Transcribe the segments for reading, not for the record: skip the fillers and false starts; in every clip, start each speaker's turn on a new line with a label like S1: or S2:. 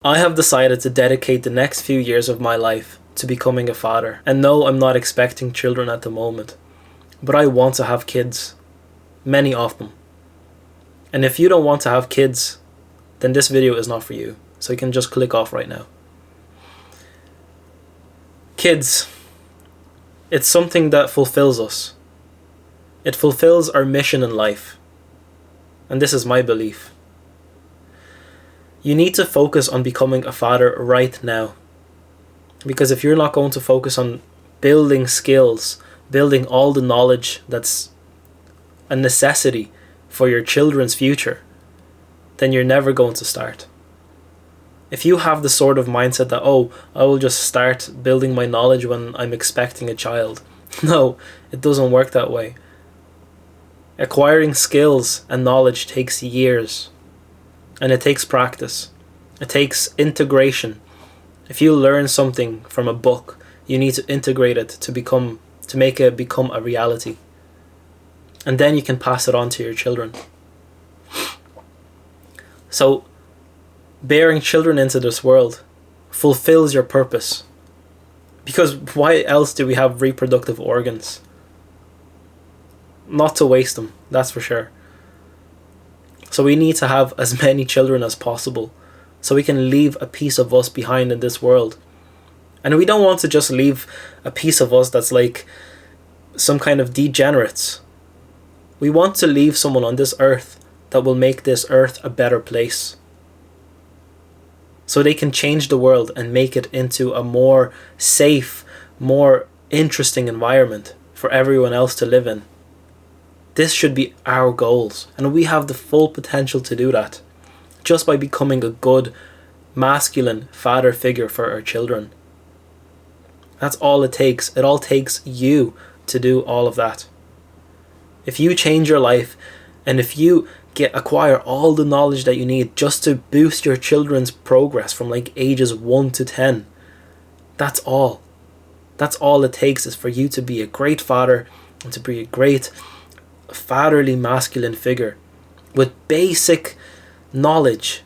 S1: I have decided to dedicate the next few years of my life to becoming a father. And no, I'm not expecting children at the moment, but I want to have kids, many of them. And if you don't want to have kids, then this video is not for you. So you can just click off right now. Kids, it's something that fulfills us. It fulfills our mission in life. And this is my belief. You need to focus on becoming a father right now. Because if you're not going to focus on building skills, building all the knowledge that's a necessity for your children's future, then you're never going to start. If you have the sort of mindset that, oh, I will just start building my knowledge when I'm expecting a child. No, it doesn't work that way. Acquiring skills and knowledge takes years. And it takes practice. It takes integration. If you learn something from a book, you need to integrate it to make it become a reality. And then you can pass it on to your children. So, bearing children into this world fulfills your purpose. Because why else do we have reproductive organs? Not to waste them, that's for sure. So we need to have as many children as possible so we can leave a piece of us behind in this world. And we don't want to just leave a piece of us that's like some kind of degenerates. We want to leave someone on this earth that will make this earth a better place. So they can change the world and make it into a more safe, more interesting environment for everyone else to live in. This should be our goals, and we have the full potential to do that just by becoming a good, masculine father figure for our children. That's all it takes. It all takes you to do all of that. If you change your life, and if you acquire all the knowledge that you need just to boost your children's progress from like ages 1 to 10, that's all. That's all it takes, is for you to be a great father and to be a great fatherly masculine figure with basic knowledge,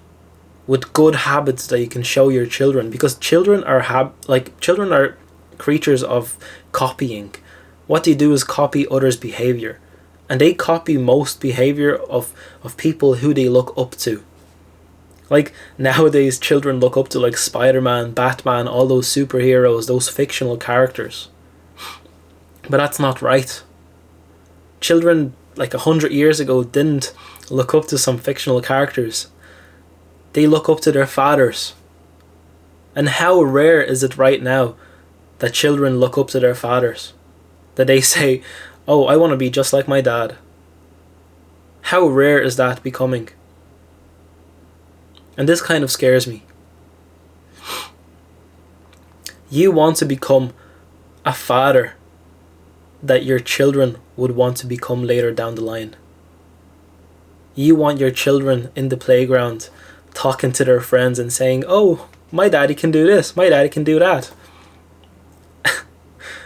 S1: with good habits that you can show your children. Because children are creatures of copying. What they do is copy others' behavior, and they copy most behavior of people who they look up to. Like nowadays children look up to like Spider-Man, Batman, all those superheroes, those fictional characters. But that's not right. Children like 100 years ago didn't look up to some fictional characters. They look up to their fathers. And how rare is it right now that children look up to their fathers? That they say, oh, I want to be just like my dad. How rare is that becoming? And this kind of scares me. You want to become a father that your children would want to become later down the line. You want your children in the playground talking to their friends and saying, oh, my daddy can do this, my daddy can do that.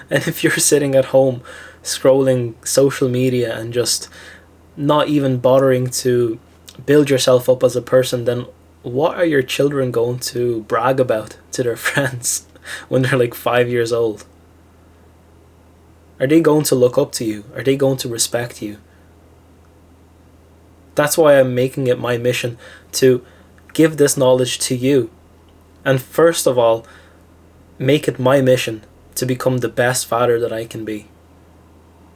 S1: And if you're sitting at home scrolling social media and just not even bothering to build yourself up as a person, then what are your children going to brag about to their friends when they're like 5 years old? Are they going to look up to you? Are they going to respect you? That's why I'm making it my mission to give this knowledge to you. And first of all, make it my mission to become the best father that I can be.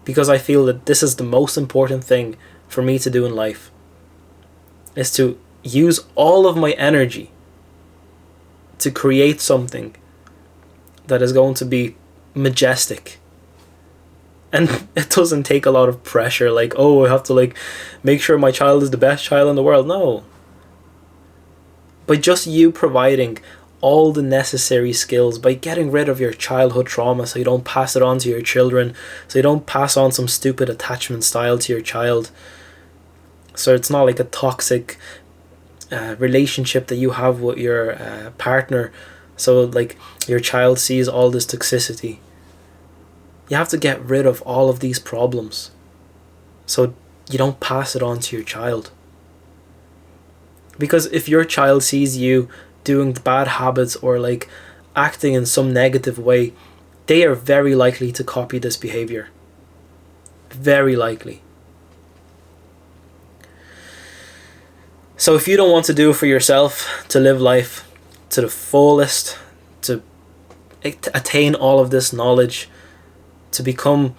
S1: Because I feel that this is the most important thing for me to do in life. Is to use all of my energy to create something that is going to be majestic. And it doesn't take a lot of pressure, like, oh, I have to like make sure my child is the best child in the world. No. By just you providing all the necessary skills, by getting rid of your childhood trauma so you don't pass it on to your children, so you don't pass on some stupid attachment style to your child, so it's not like a toxic relationship that you have with your partner, so like your child sees all this toxicity. You have to get rid of all of these problems so you don't pass it on to your child. Because if your child sees you doing bad habits or like acting in some negative way, they are very likely to copy this behavior. Very likely. So if you don't want to do it for yourself, to live life to the fullest, to attain all of this knowledge, to become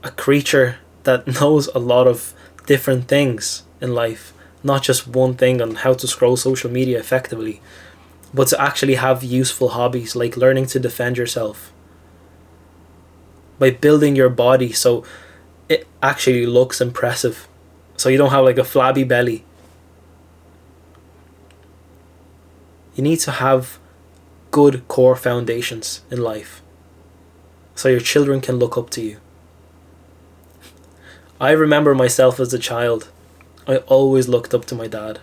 S1: a creature that knows a lot of different things in life, not just one thing on how to scroll social media effectively, but to actually have useful hobbies like learning to defend yourself by building your body so it actually looks impressive, so you don't have like a flabby belly. You need to have good core foundations in life so your children can look up to you. I remember myself as a child. I always looked up to my dad.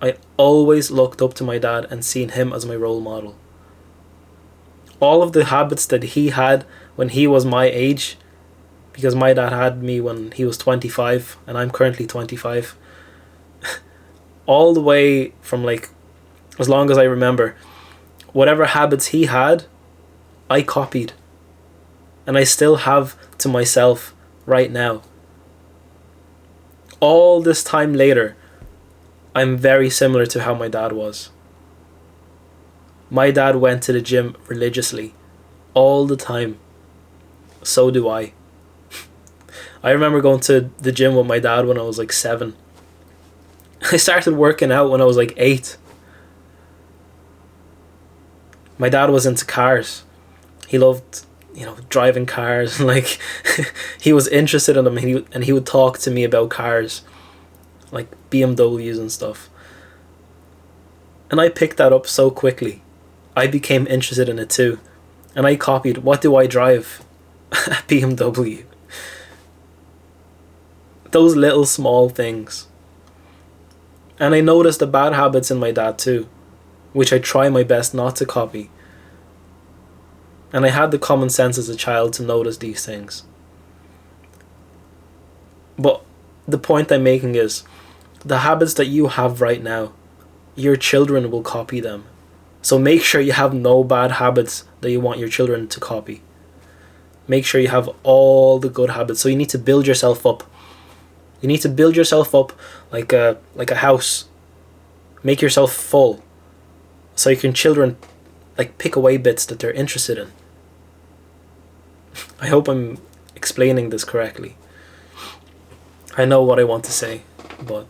S1: I always looked up to my dad and seen him as my role model. All of the habits that he had when he was my age, because my dad had me when he was 25 and I'm currently 25, all the way from like as long as I remember, whatever habits he had, I copied. And I still have to myself right now. All this time later, I'm very similar to how my dad was. My dad went to the gym religiously, all the time. So do I. I remember going to the gym with my dad when I was like 7. I started working out when I was like 8. My dad was into cars. He loved, driving cars. Like, he was interested in them, and he would talk to me about cars, like BMWs and stuff. And I picked that up so quickly. I became interested in it too. And I copied. What do I drive? A BMW. Those little small things. And I noticed the bad habits in my dad too, which I try my best not to copy. And I had the common sense as a child to notice these things. But the point I'm making is, the habits that you have right now, your children will copy them. So make sure you have no bad habits that you want your children to copy. Make sure you have all the good habits. So you need to build yourself up. You need to build yourself up like a house. Make yourself full, so your children like pick away bits that they're interested in. I hope I'm explaining this correctly. I know what I want to say, but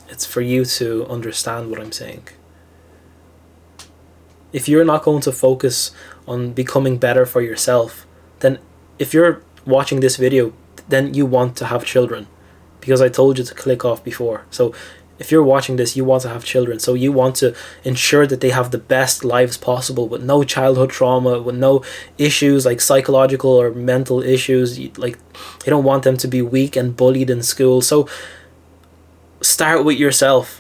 S1: it's for you to understand what I'm saying. If you're not going to focus on becoming better for yourself, then if you're watching this video, then you want to have children, because I told you to click off before. So if you're watching this, you want to have children, so you want to ensure that they have the best lives possible, with no childhood trauma, with no issues like psychological or mental issues. Like, you don't want them to be weak and bullied in school. So start with yourself.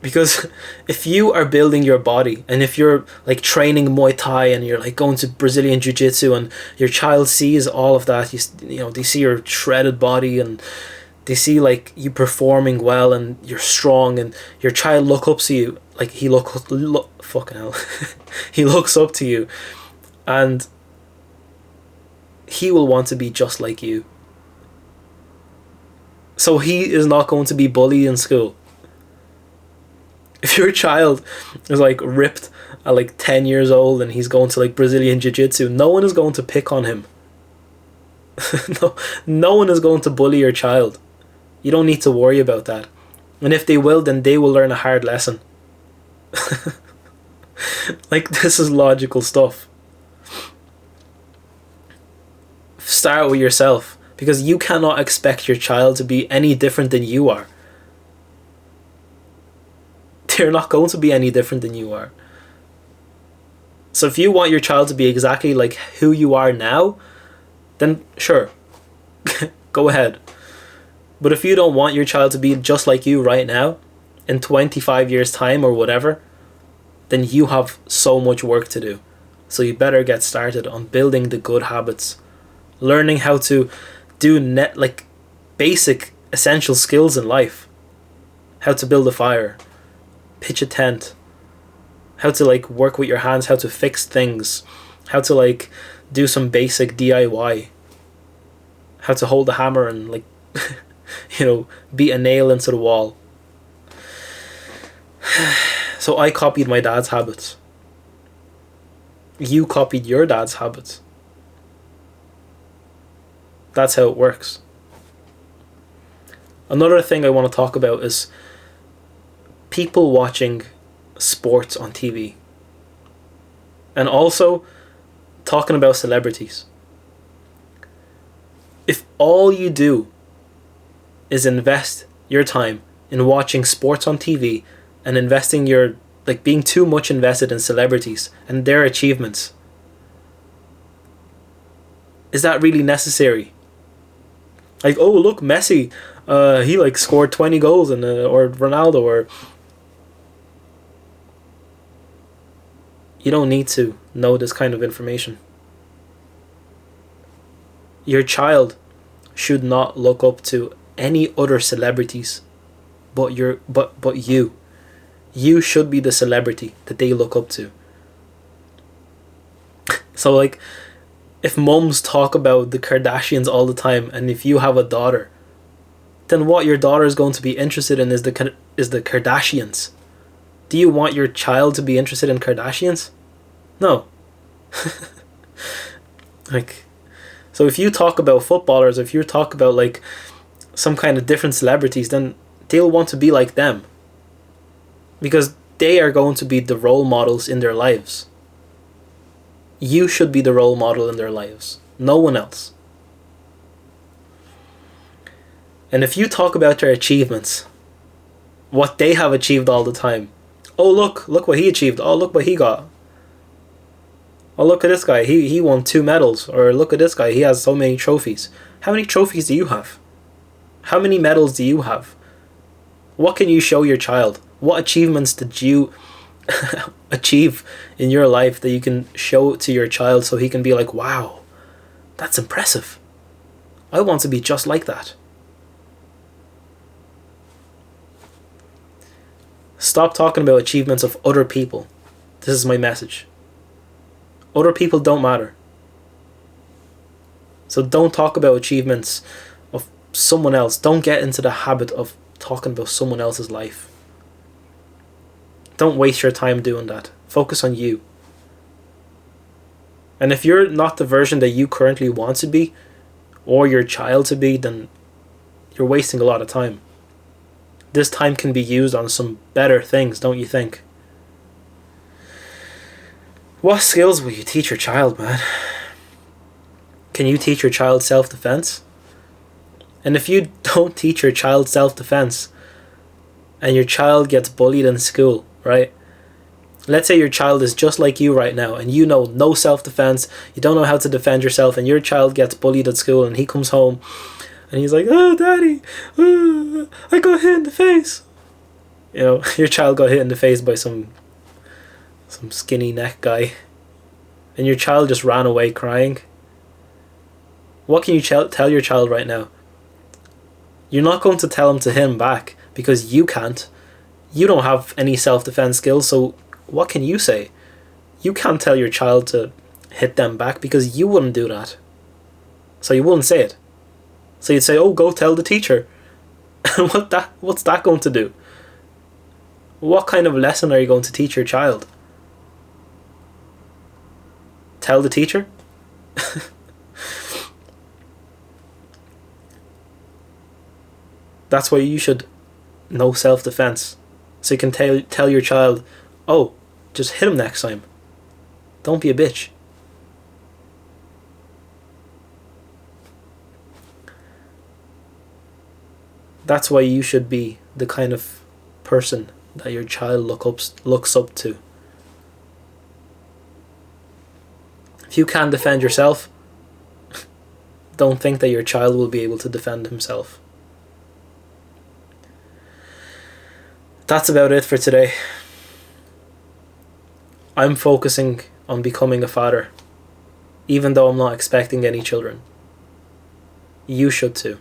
S1: Because if you are building your body, and if you're like training Muay Thai and you're like going to Brazilian Jiu-Jitsu, and your child sees all of that, they see your shredded body, and they see like you performing well and you're strong, and your child look up to you, like he fucking hell, he looks up to you, and he will want to be just like you. So he is not going to be bullied in school. If your child is like ripped at like 10 years old and he's going to like Brazilian Jiu-Jitsu, no one is going to pick on him. No one is going to bully your child. You don't need to worry about that. And if they will, then they will learn a hard lesson. Like, this is logical stuff. Start with yourself, because you cannot expect your child to be any different than you are. They're not going to be any different than you are. So if you want your child to be exactly like who you are now, then sure, go ahead. But if you don't want your child to be just like you right now, in 25 years time or whatever, then you have so much work to do. So you better get started on building the good habits, learning how to do basic essential skills in life. How to build a fire, pitch a tent, how to like work with your hands, how to fix things, how to like do some basic DIY, how to hold a hammer and like beat a nail into the wall. So I copied my dad's habits. You copied your dad's habits. That's how it works. Another thing I want to talk about is people watching sports on TV. And also talking about celebrities. If all you do is invest your time in watching sports on TV and investing your, like, being too much invested in celebrities and their achievements, is that really necessary? Like, oh look, Messi, he like scored 20 goals and or Ronaldo, or you don't need to know this kind of information. Your child should not look up to any other celebrities but you. You should be the celebrity that they look up to. So like, if mums talk about the Kardashians all the time, and if you have a daughter, then what your daughter is going to be interested in is the Kardashians. Do you want your child to be interested in Kardashians? No. Like, so if you talk about footballers, if you talk about like some kind of different celebrities, then they'll want to be like them. Because they are going to be the role models in their lives. You should be the role model in their lives. No one else. And if you talk about their achievements, what they have achieved all the time. Oh, look what he achieved. Oh, look what he got. Oh, look at this guy. He won 2 medals. Or look at this guy. He has so many trophies. How many trophies do you have? How many medals do you have? What can you show your child? What achievements did you achieve in your life that you can show to your child so he can be like, wow, that's impressive. I want to be just like that. Stop talking about achievements of other people. This is my message. Other people don't matter. So don't talk about achievements of someone else. Don't get into the habit of talking about someone else's life. Don't waste your time doing that. Focus on you. And if you're not the version that you currently want to be, or your child to be, then you're wasting a lot of time. This time can be used on some better things, don't you think? What skills will you teach your child, man? Can you teach your child self-defense? And if you don't teach your child self-defense, and your child gets bullied in school, right? Let's say your child is just like you right now, and you know no self-defense, you don't know how to defend yourself, and your child gets bullied at school, and he comes home, and he's like, oh, daddy, I got hit in the face. You know, your child got hit in the face by some skinny neck guy, and your child just ran away crying. What can you tell your child right now? You're not going to tell him back, because you can't. You don't have any self-defense skills, so what can you say? You can't tell your child to hit them back because you wouldn't do that. So you wouldn't say it. So you'd say, oh, go tell the teacher. And what's that going to do? What kind of lesson are you going to teach your child? Tell the teacher? That's why you should know self-defense. So you can tell your child, oh, just hit him next time. Don't be a bitch. That's why you should be the kind of person that your child looks up to. If you can't defend yourself, don't think that your child will be able to defend himself. That's about it for today. I'm focusing on becoming a father, even though I'm not expecting any children. You should too.